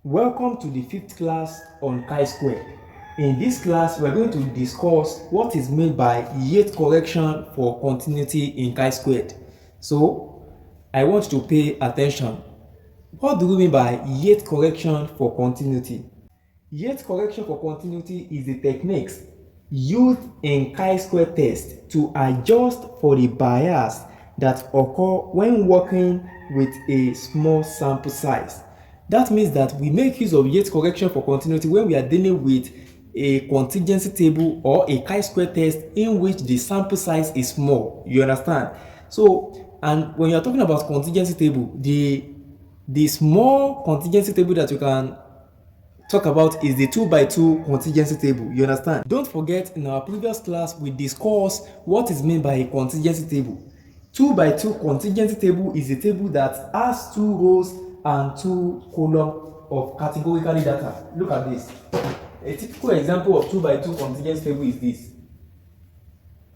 Welcome to the fifth class on chi-square. In this class, we are going to discuss what is meant by Yate correction for continuity in chi-squared. So, I want you to pay attention. What do we mean by Yate correction for continuity? Yate correction for continuity is the techniques used in chi-square test to adjust for the bias that occur when working with a small sample size. That means that we make use of Yate correction for continuity when we are dealing with a contingency table or a chi-square test in which the sample size is small. You understand? So, and when you are talking about contingency table, the small contingency table that you can talk about is the 2 by 2 contingency table. You understand? Don't forget, in our previous class we discussed what is meant by a contingency table. 2 by 2 contingency table is a table that has 2 rows and 2 columns of categorical data. Look at this. A typical example of 2 by 2 contingency table is this.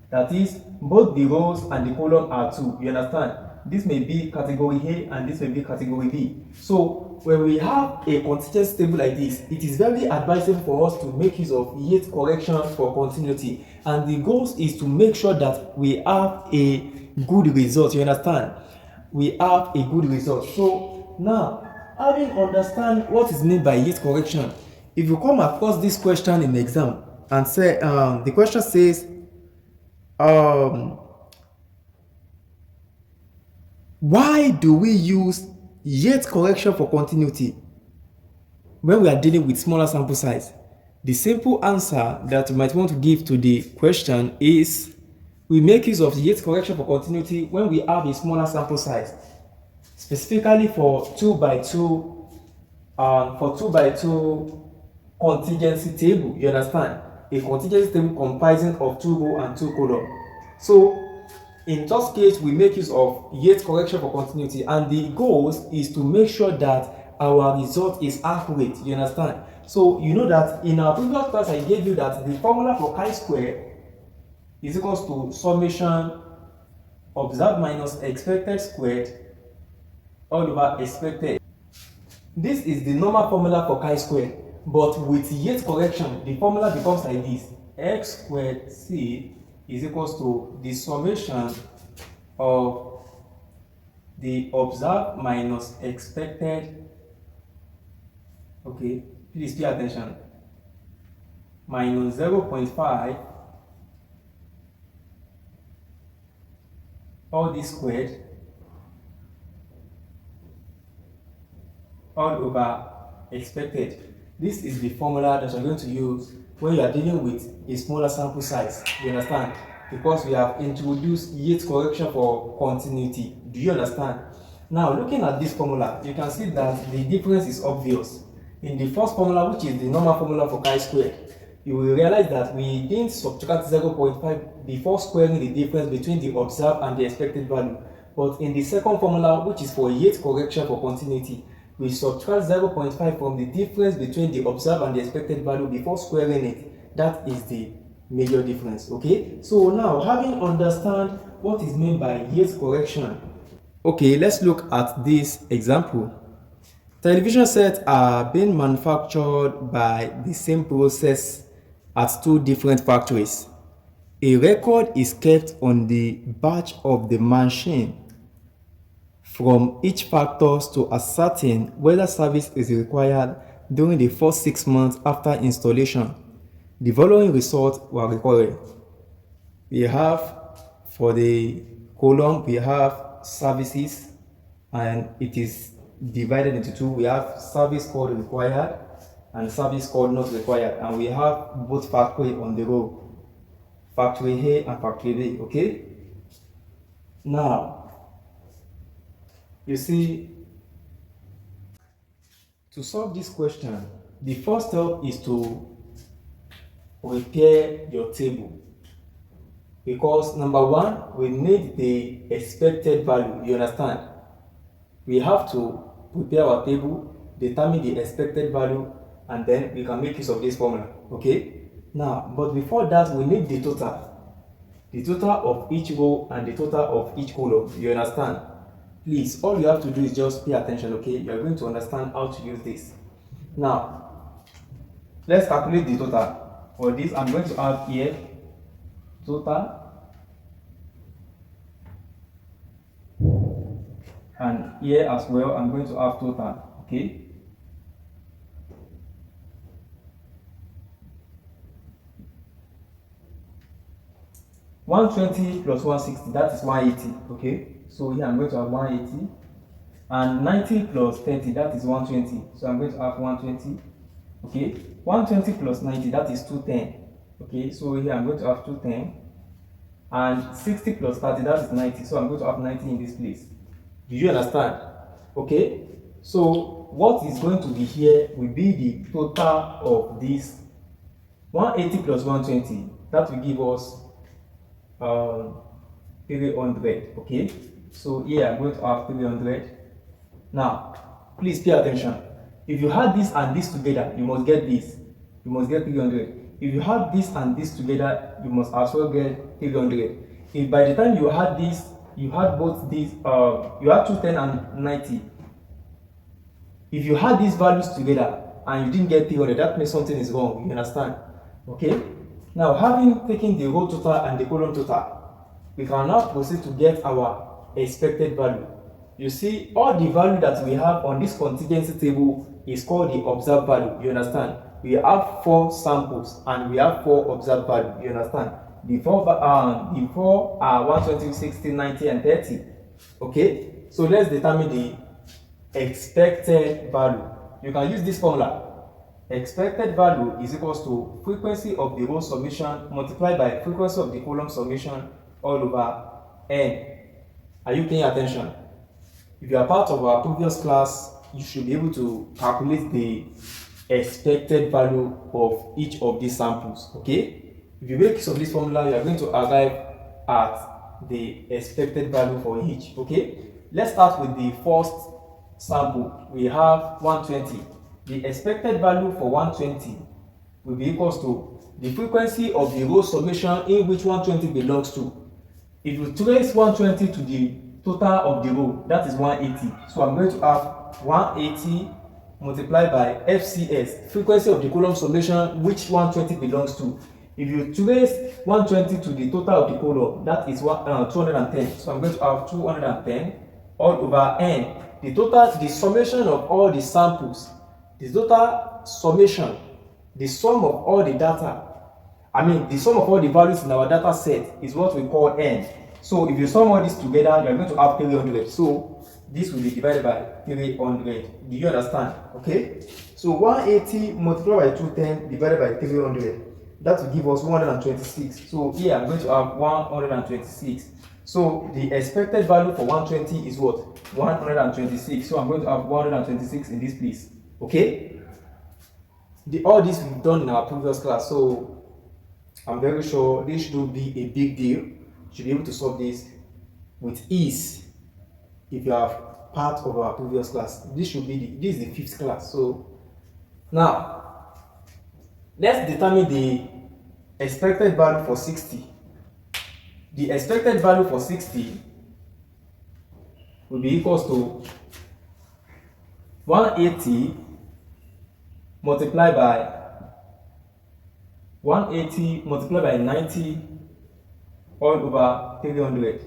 That is, both the rows and the column are 2. You understand? This may be category A and this may be category B. So when we have a contingency table like this, it is very advisable for us to make use of Yate correction for continuity. And the goal is to make sure that we have a good result. You understand? We have a good result. So now, having understand what is meant by Yate correction, if you come across this question in the exam and say the question says why do we use Yate correction for continuity when we are dealing with smaller sample size? The simple answer that you might want to give to the question is we make use of Yate correction for continuity when we have a smaller sample size, specifically for 2 by 2 contingency table. You understand? A contingency table comprising of 2 rows and 2 columns. So in this case, we make use of Yate correction for continuity, and the goal is to make sure that our result is accurate. You understand? So you know that in our previous class I gave you that the formula for chi-square is equals to summation observed minus expected squared all over expected. This is the normal formula for chi-square, but with Yate correction the formula becomes like this: x squared c is equals to the summation of the observed minus expected, okay, please pay attention, minus 0.5 all this squared all over expected. This is the formula that you're going to use when you are dealing with a smaller sample size. You understand? Because we have introduced Yate correction for continuity. Do you understand? Now, looking at this formula, you can see that the difference is obvious. In the first formula, which is the normal formula for chi-squared, you will realize that we didn't subtract 0.5 before squaring the difference between the observed and the expected value. But in the second formula, which is for Yate correction for continuity, we subtract 0.5 from the difference between the observed and the expected value before squaring it. That is the major difference. Okay, so now having understand what is meant by Yate correction, okay, let's look at this example. Television sets are being manufactured by the same process at 2 different factories. A record is kept on the batch of the machine from each factor to ascertain whether service is required during the first 6 months after installation. The following results were recorded. We have, for the column, we have services, and it is divided into 2. We have service code required and service code not required, and we have both factory on the row, factory A and factory B. Okay, now you see, to solve this question, the first step is to prepare your table, because number one, we need the expected value. You understand? We have to prepare our table, determine the expected value, and then we can make use of this formula. Okay, now, but before that, we need the total of each row and the total of each column. You understand? Please, all you have to do is just pay attention. Okay, you are going to understand how to use this. Now, let's calculate the total. For this, I'm going to have here total, and here as well, I'm going to have total, okay? $120 plus 160, that is 180, okay? So here I'm going to have 180, and 90 plus 30, that is 120, so I'm going to have 120, okay? 120 plus 90, that is 210, okay? So here I'm going to have 210, and 60 plus 30, that is 90, so I'm going to have 90 in this place. Do you understand? Okay, so what is going to be here will be the total of this 180 plus 120, that will give us 300, okay? So here I'm going to have 300. Now, please pay attention. If you had this and this together, you must get this. You must get 300. If you had this and this together, you must as well get 300. If by the time you had this, you had both these, you had 210 and 90. If you had these values together and you didn't get 300, that means something is wrong. You understand? Okay? Now, having taken the row total and the column total, we can now proceed to get our expected value. You see, all the value that we have on this contingency table is called the observed value. You understand? We have 4 samples and we have 4 observed value. You understand? The four are 120, 60, 90, and 30. Okay? So let's determine the expected value. You can use this formula. Expected value is equals to frequency of the row summation multiplied by frequency of the column summation all over n. Are you paying attention? If you are part of our previous class, you should be able to calculate the expected value of each of these samples. Okay? If you make use of this formula, you are going to arrive at the expected value for each. Okay? Let's start with the first sample. We have 120. The expected value for 120 will be equals to the frequency of the row summation in which 120 belongs to. If you trace 120 to the total of the row, that is 180. So I'm going to have 180 multiplied by FCS, frequency of the column summation which 120 belongs to. If you trace 120 to the total of the column, that is 210. So I'm going to have 210 all over n. The total, the summation of all the samples, the total summation, the sum of all the data, the sum of all the values in our data set is what we call n. So if you sum all this together, you are going to have 300. So this will be divided by 300. Do you understand? Okay. So 180 multiplied by 210 divided by 300. That will give us 126. So here I'm going to have 126. So the expected value for 120 is what? 126. So I'm going to have 126 in this place. Okay? All this we've done in our previous class. So I'm very sure this should be a big deal. You should be able to solve this with ease if you are part of our previous class. This is the 5th class. So now let's determine the expected value for 60. The expected value for 60 will be equals to 180 multiplied by 90 all over 300.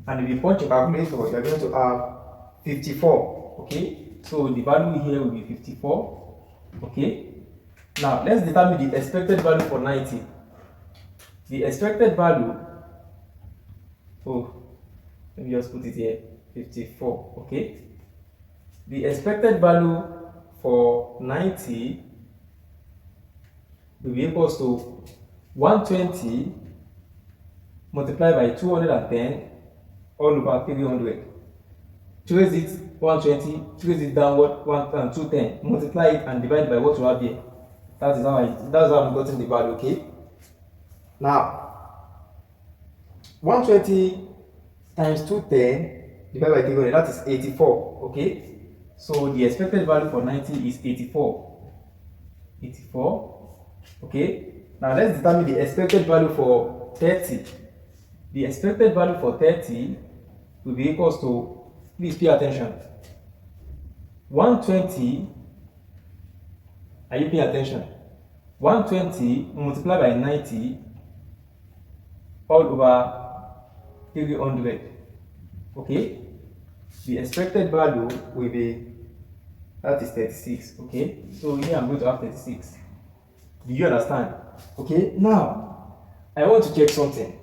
And if you punch a calculator, you are going to have 54. Okay, so the value here will be 54. Okay. Now, let's determine the expected value for 90. The expected value, let me just put it here, 54, okay? The expected value for 90 will be equals to 120 multiplied by 210 all over 300. Trace it 120, trace it downward 210, multiply it and divide by what you have here. That's how I'm getting the value, okay? Now, 120 times 210 divided by 300, that is 84, okay? So the expected value for 90 is 84. 84, okay? Now let's determine the expected value for 30. The expected value for 30 will be equals to, please pay attention, 120 Are you paying attention? 120 multiplied by 90 all over 300. Okay? The expected value will be, that is 36. Okay? So here I'm going to have 36. Do you understand? Okay? Now, I want to check something.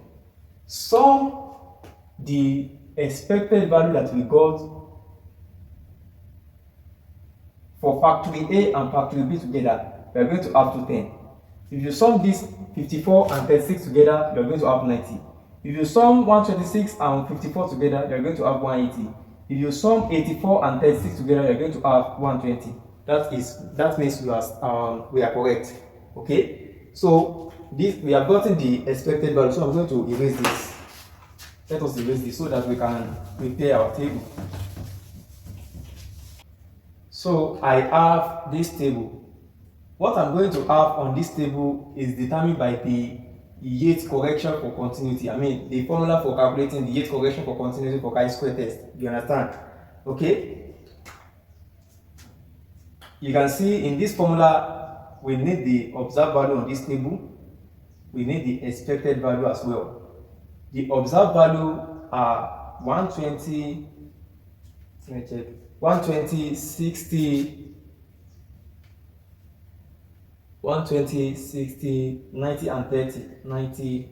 Sum the expected value that we got for factory A and factory B together, we are going to have 210. If you sum this 54 and 36 together, you are going to have 90. If you sum 126 and 54 together, you are going to have 180. If you sum 84 and 36 together, you are going to have 120. That means we are correct. Okay? So this, we have gotten the expected value. So I'm going to erase this. Let us erase this so that we can prepare our table. So I have this table. What I'm going to have on this table is determined by the Yate correction for continuity. I mean, the formula for calculating the Yate correction for continuity for chi-square test. You understand? Okay? You can see in this formula, we need the observed value on this table. We need the expected value as well. The observed value are 120, let me check, 120, 60, 120, 60, 90 and 30, 90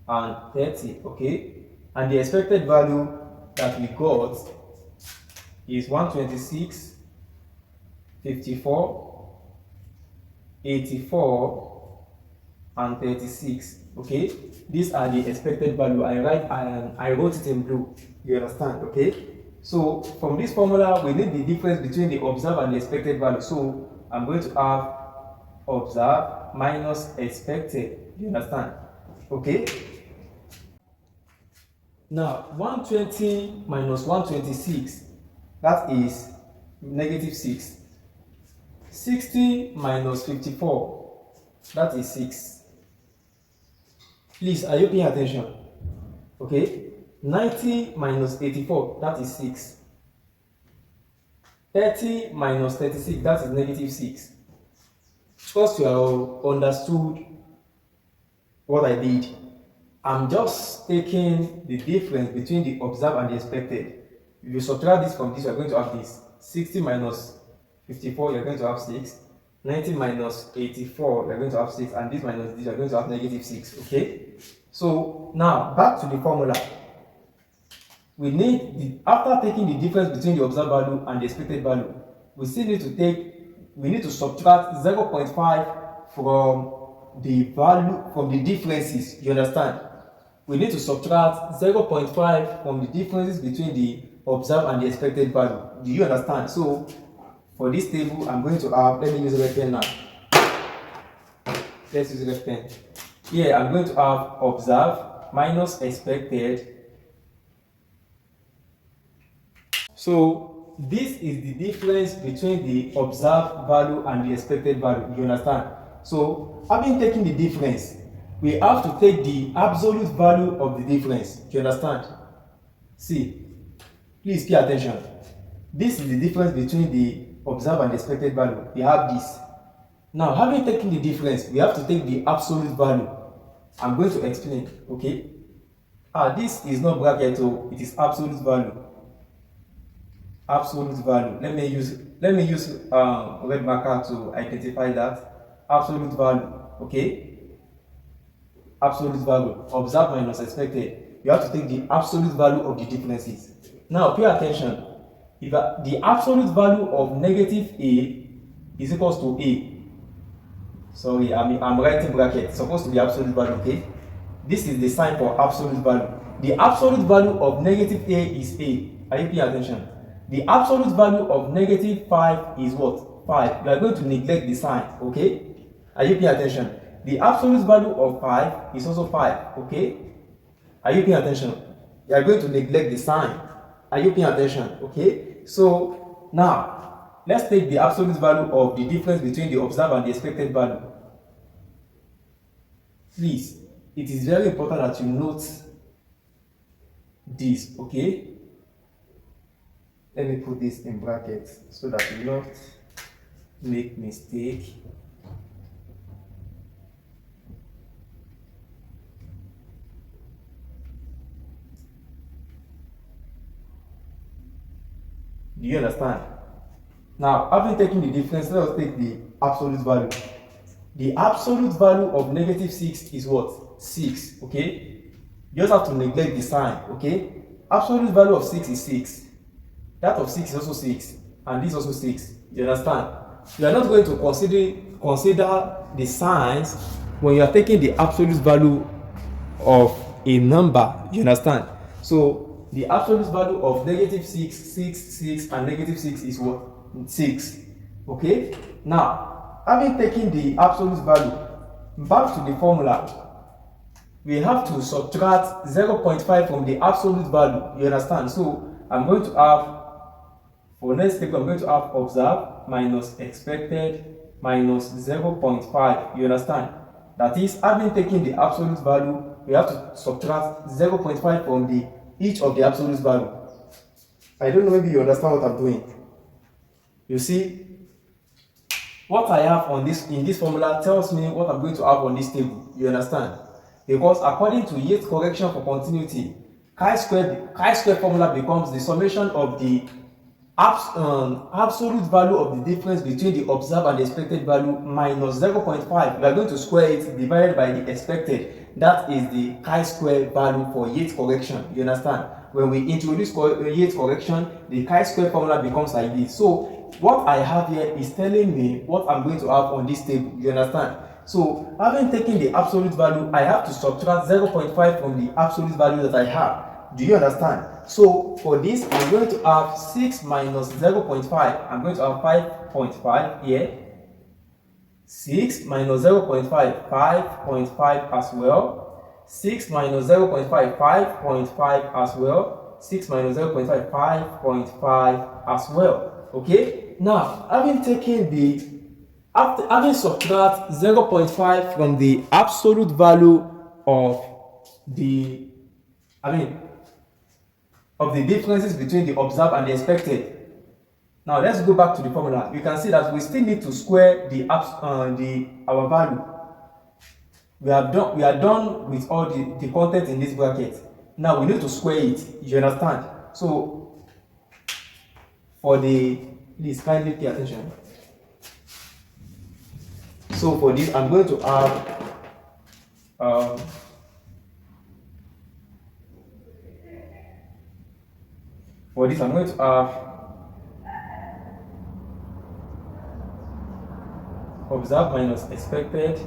and 30, okay? And the expected value that we got is 126, 54, 84, and 36, okay? These are the expected value. I wrote it in blue. You understand, okay? So from this formula, we need the difference between the observed and the expected value. So I'm going to have observed minus expected. You understand? Okay? Now 120 minus 126, that is negative 6. 60 minus 54, that is 6. Please, are you paying attention? Okay? 90 minus 84, that is 6. 30 minus 36, that is negative 6. Because you have understood what I did, I'm just taking the difference between the observed and the expected. If you subtract this from this, you're going to have this. 60 minus 54, you're going to have 6. 90 minus 84, you're going to have 6. And this minus this, you're going to have negative 6. Okay? So now, back to the formula. We need, after taking the difference between the observed value and the expected value, we still need to subtract 0.5 from the value, from the differences. You understand? We need to subtract 0.5 from the differences between the observed and the expected value. Do you understand? So for this table, I'm going to have, let me use a red pen now. Let's use a red pen. Here, I'm going to have observed minus expected. So this is the difference between the observed value and the expected value. You understand? So having taken the difference, we have to take the absolute value of the difference. Do you understand? See, please pay attention. This is the difference between the observed and the expected value. We have this. Now, having taken the difference, we have to take the absolute value. I'm going to explain, okay? This is not bracket, so it is absolute value. Absolute value. Let me use red marker to identify that. Absolute value, okay? Absolute value, observed minus expected. You have to take the absolute value of the differences. Now pay attention. If the absolute value of negative A is equals to A. Sorry, I'm writing bracket. It's supposed to be absolute value, okay? This is the sign for absolute value. The absolute value of negative A is A. Are you paying attention? The absolute value of negative 5 is what? 5. You are going to neglect the sign, okay? Are you paying attention? The absolute value of 5 is also 5, okay? Are you paying attention? You are going to neglect the sign. Are you paying attention? Okay? So, now, let's take the absolute value of the difference between the observed and the expected value. Please, it is very important that you note this, okay? Let me put this in brackets so that you not make mistake. Do you understand? Now, having taken the difference, let us take the absolute value. The absolute value of negative 6 is what? 6, okay? You just have to neglect the sign, okay? Absolute value of 6 is 6. That of 6 is also 6. And this is also 6. You understand? You are not going to consider the signs when you are taking the absolute value of a number. You understand? So, the absolute value of negative 6, 6, 6, and negative 6 is what? 6. Okay? Now, having taken the absolute value, back to the formula, we have to subtract 0.5 from the absolute value. You understand? So, I'm going to have, for next step, I'm going to have observed minus expected minus 0.5. You understand? That is, having taken the absolute value, we have to subtract 0.5 from each of the absolute value. I don't know, maybe you understand what I'm doing. You see, what I have in this formula tells me what I'm going to have on this table. You understand? Because according to Yate correction for continuity, chi-square formula becomes the summation of the absolute value of the difference between the observed and the expected value minus 0.5. We are going to square it divided by the expected. That is the chi-square value for Yate correction. You understand? When we introduce Yate correction, the chi-square formula becomes like this. So what I have here is telling me what I'm going to have on this table. You understand? So having taken the absolute value, I have to subtract 0.5 from the absolute value that I have. Do you understand? So for this, I'm going to have 6 minus 0.5. I'm going to have 5.5 here. 6 minus 0.5, 5.5 as well. 6 minus 0.5, 5.5 as well. 6 minus 0.5, 5.5 as well. Okay? Now, having subtract 0.5 from the absolute value of the differences between the observed and the expected. Now let's go back to the formula. You can see that we still need to square our value. We are done with all the content in this bracket. Now we need to square it. You understand? So please kindly pay attention. So for this, I'm going to have observed minus expected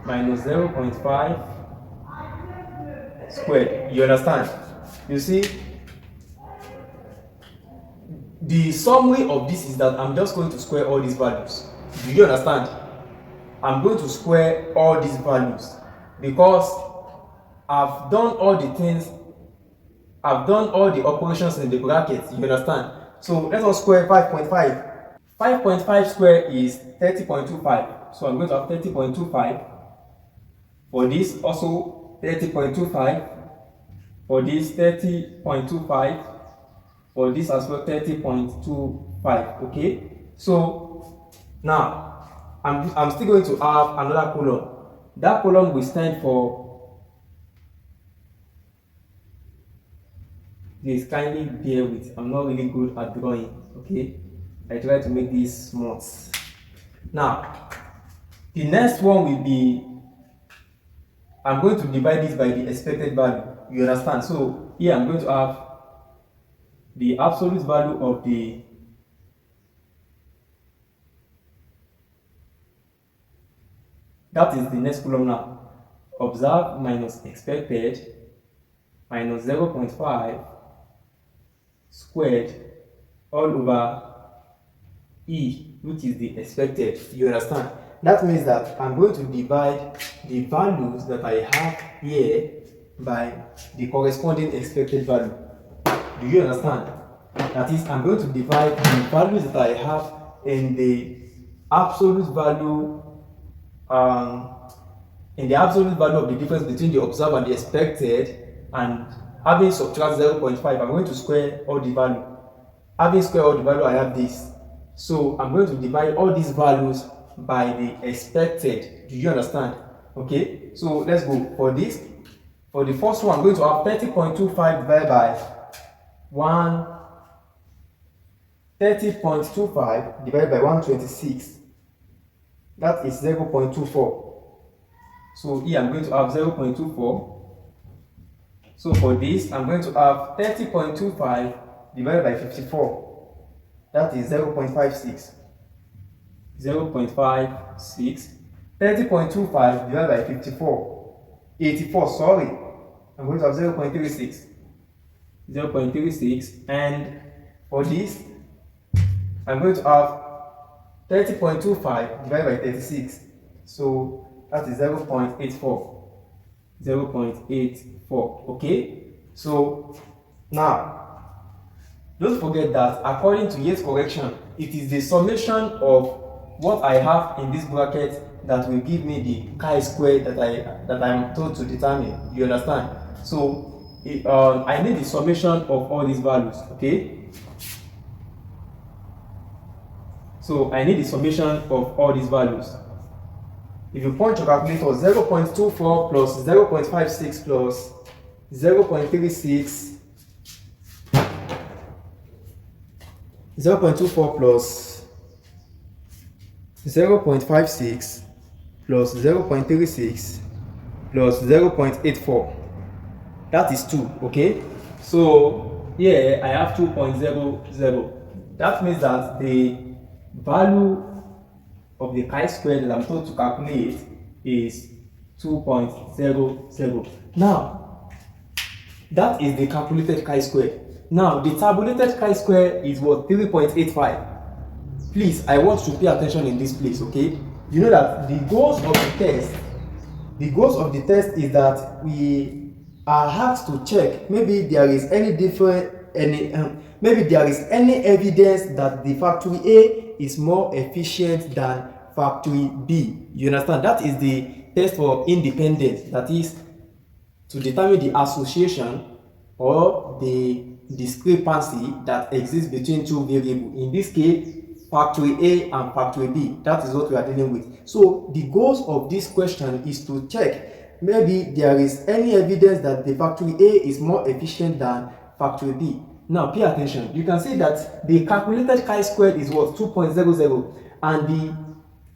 minus 0.5 squared. You understand? You see, the summary of this is that I'm just going to square all these values. Do you understand? I'm going to square all these values because I've done all the operations in the brackets. You understand? So let us square 5.5. 5.5 square is 30.25. So I'm going to have 30.25. For this, also 30.25. For this, 30.25. For this as well, 30.25. Okay? So now I'm still going to have another column. That column will stand for this. Kindly bear with. I'm not really good at drawing. Okay? I try to make this smooth. Now, the next one will be, I'm going to divide this by the expected value. You understand? So here I'm going to have the absolute value of that is the next column now. Observed minus expected minus 0.5 squared all over E, which is the expected. You understand? That means that I'm going to divide the values that I have here by the corresponding expected value. Do you understand? That is, I'm going to divide the values that I have in the absolute value of the difference between the observed and the expected, and having subtract 0.5, I'm going to square all the value. Having squared all the value, I have this. So I'm going to divide all these values by the expected. Do you understand? Okay, so let's go for this. For the first one, I'm going to have 30.25 divided by 30.25 divided by 126. That is 0.24. So here I'm going to have 0.24. So for this, I'm going to have 30.25 divided by 54. That is 0.56. 0.56. 30.25 divided by 84, sorry. I'm going to have 0.36. 0.36. And for this, I'm going to have 30.25 divided by 36. So that is 0.84. 0.84. Okay? So now, don't forget that according to Yate correction, it is the summation of what I have in this bracket that will give me the chi-square that I'm told to determine. You understand? So I need the summation of all these values. Okay? So I need the summation of all these values. If you point your calculator, 0.24 plus 0.56 plus 0.36, 0.24 plus 0.56 plus 0.36 plus 0.84, that is 2. Okay, so here I have 2.00. That means that the value of the chi-square that I'm told to calculate is 2.00. Now, that is the calculated chi-square. Now, the tabulated chi-square is what? 3.85. Please, I want you to pay attention in this place, okay? You know that the goals of the test is that we are asked to check maybe there is any maybe there is any evidence that the factory A is more efficient than factory B. You understand? That is the test for independence. That is to determine the association or the discrepancy that exists between two variables. In this case, factory A and factory B. That is what we are dealing with. So the goals of this question is to check maybe there is any evidence that the factory A is more efficient than factory B. Now pay attention. You can see that the calculated chi-square is what? 2.00, and the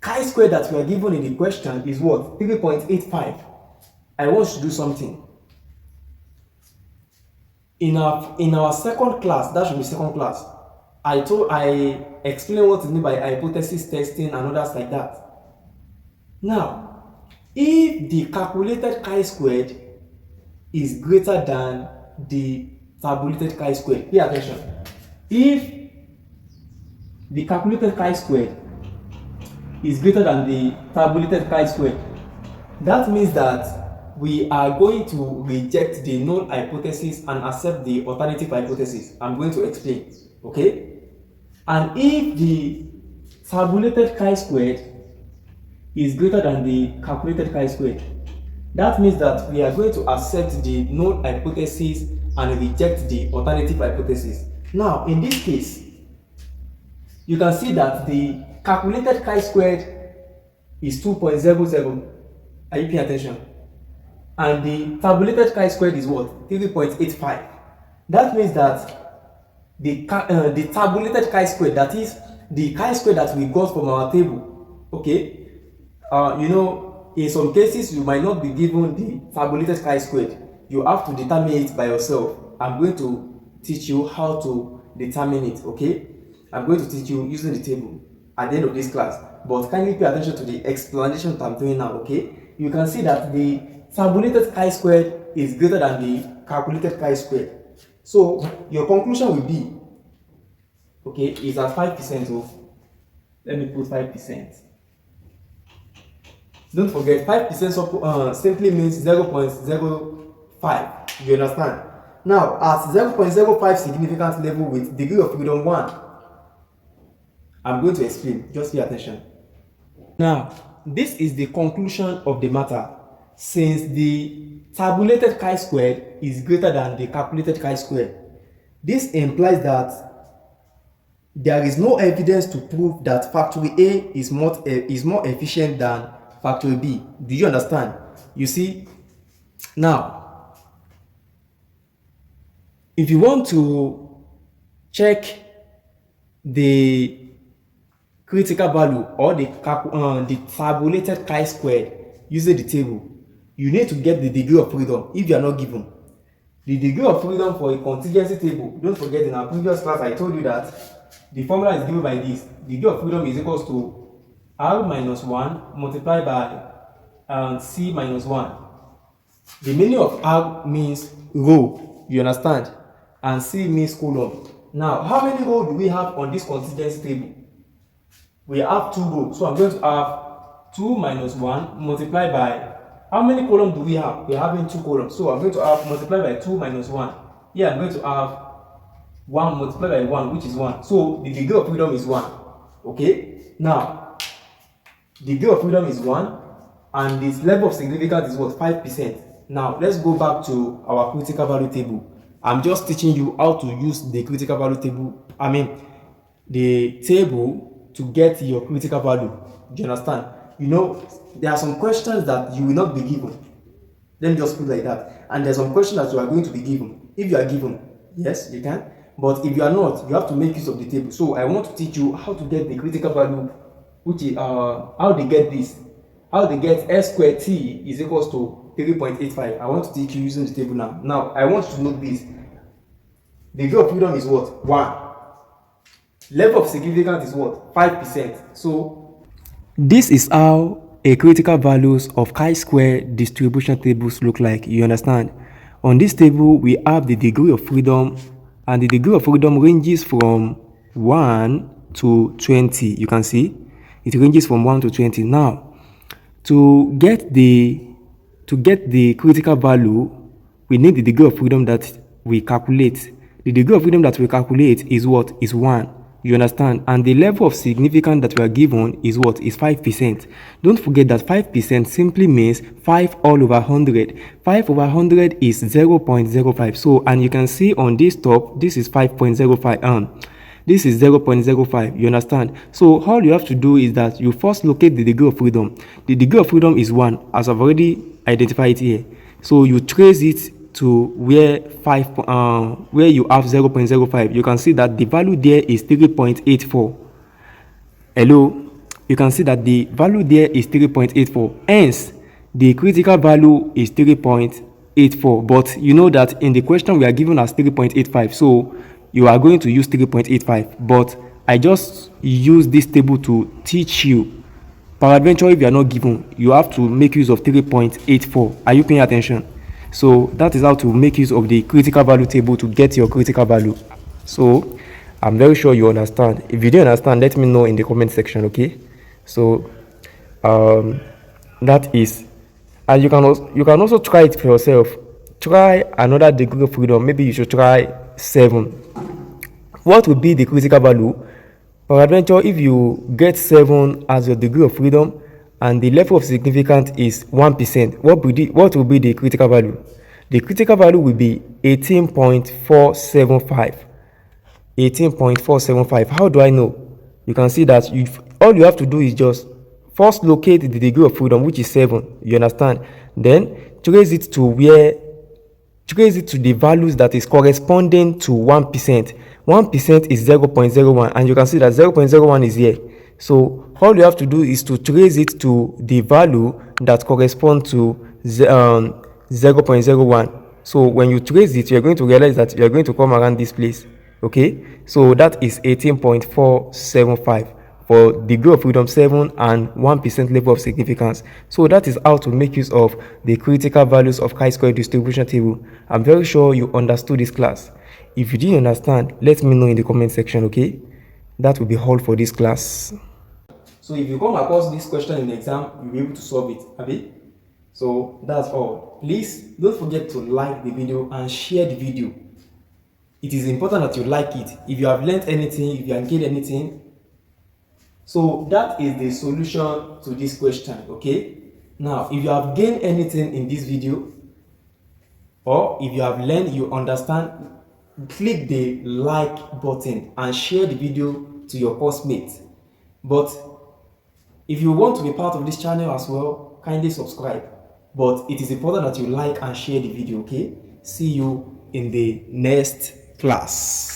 chi-square that we are given in the question is what? 3.85. I want you to do something. In our second class, that should be second class, I explained what is meant by hypothesis testing and others like that. Now, if the calculated chi-squared is greater than the tabulated chi-squared, pay attention. If the calculated chi-squared is greater than the tabulated chi-squared, that means that we are going to reject the null hypothesis and accept the alternative hypothesis. I'm going to explain. Okay? And if the tabulated chi-squared is greater than the calculated chi-squared, that means that we are going to accept the null hypothesis and reject the alternative hypothesis. Now, in this case, you can see that the calculated chi-squared is 2.00. Are you paying attention? And the tabulated chi-squared is what? 3.85. That means that the tabulated chi-squared, that is the chi-squared that we got from our table, okay? You know, in some cases you might not be given the tabulated chi-squared. You have to determine it by yourself. I'm going to teach you how to determine it, okay? I'm going to teach you using the table at the end of this class, but kindly pay attention to the explanation that I'm doing now, okay? You can see that the tabulated chi-squared is greater than the calculated chi-squared. So your conclusion will be, okay, is at 5%. Oh, let me put 5%. Don't forget, 5% simply means 0.05. You understand? Now, at 0.05 significance level with degree of freedom 1, I'm going to explain. Just pay attention. Now, this is the conclusion of the matter. Since the tabulated chi-squared is greater than the calculated chi-squared, this implies that there is no evidence to prove that factory A is more efficient than factory B. Do you understand? You see, now, if you want to check the critical value or the tabulated chi-squared using the table, you need to get the degree of freedom if you are not given. The degree of freedom for a contingency table, don't forget in our previous class I told you that the formula is given by this. The degree of freedom is equals to R minus 1 multiplied by C minus 1. The meaning of R means row, you understand? And C means column. Now, how many rows do we have on this contingency table? We have 2 rows. So I'm going to have 2 minus 1 multiplied by, how many columns do we have? We're having 2 columns. So I'm going to have multiplied by 2 minus 1. Here I'm going to have 1 multiplied by 1, which is 1. So the degree of freedom is 1. Okay? Now, the degree of freedom is 1, and this level of significance is what? 5%. Now, let's go back to our critical value table. I'm just teaching you how to use the critical value table, the table to get your critical value. Do you understand? You know, there are some questions that you will not be given. Let me just put it like that. And there's some questions that you are going to be given. If you are given, yes, you can. But if you are not, you have to make use of the table. So I want to teach you how to get the critical value, which is how they get this. How they get S squared T is equals to 3.85. I want to teach you using the table now. Now, I want you to note this. The degree of freedom is what? 1. Level of significance is what? 5%. So, this is how a critical values of chi-square distribution tables look like. You understand? On this table, we have the degree of freedom, and the degree of freedom ranges from 1 to 20. You can see it ranges from 1 to 20. Now, to get the critical value, we need the degree of freedom that we calculate. The degree of freedom that we calculate is what? Is 1. You understand? And the level of significance that we are given is what? Is 5%. Don't forget that 5% simply means 5 all over 100. 5 over 100 is 0.05. So, and you can see on this top, this is 5.05. This is 0.05. You understand? So all you have to do is that you first locate the degree of freedom. The degree of freedom is 1, as I've already identified it here. So you trace it to where where you have 0.05. You can see that the value there is 3.84. Hello, you can see that the value there is 3.84. Hence, the critical value is 3.84. But you know that in the question we are given as 3.85. So you are going to use 3.85. But I just use this table to teach you. Peradventure, if you are not given, you have to make use of 3.84. Are you paying attention? So that is how to make use of the critical value table to get your critical value. So I'm very sure you understand. If you didn't understand, let me know in the comment section, okay? So that is, and you can also try it for yourself. Try another degree of freedom. Maybe you should try 7. What will be the critical value? Peradventure, if you get 7 as your degree of freedom and the level of significance is 1%, what will be the critical value? The critical value will be 18.475. 18.475. How do I know? You can see that all you have to do is just first locate the degree of freedom, which is 7. You understand? Then trace it to the values that is corresponding to 1%. 1% is 0.01, and you can see that 0.01 is here. So all you have to do is to trace it to the value that corresponds to 0.01. So when you trace it, you're going to realize that you're going to come around this place. Okay, so that is 18.475 for degree of freedom 7 and 1% level of significance. So that is how to make use of the critical values of chi-square distribution table. I'm very sure you understood this class. If you didn't understand, let me know in the comment section, okay? That will be all for this class. So if you come across this question in the exam, you'll be able to solve it, abi? So that's all. Please don't forget to like the video and share the video. It is important that you like it. If you have learned anything, if you have gained anything. So that is the solution to this question, okay? Now, if you have gained anything in this video, or if you have learned, you understand, click the like button and share the video to your coursemate. But if you want to be part of this channel as well, kindly subscribe. But it is important that you like and share the video, okay? See you in the next class.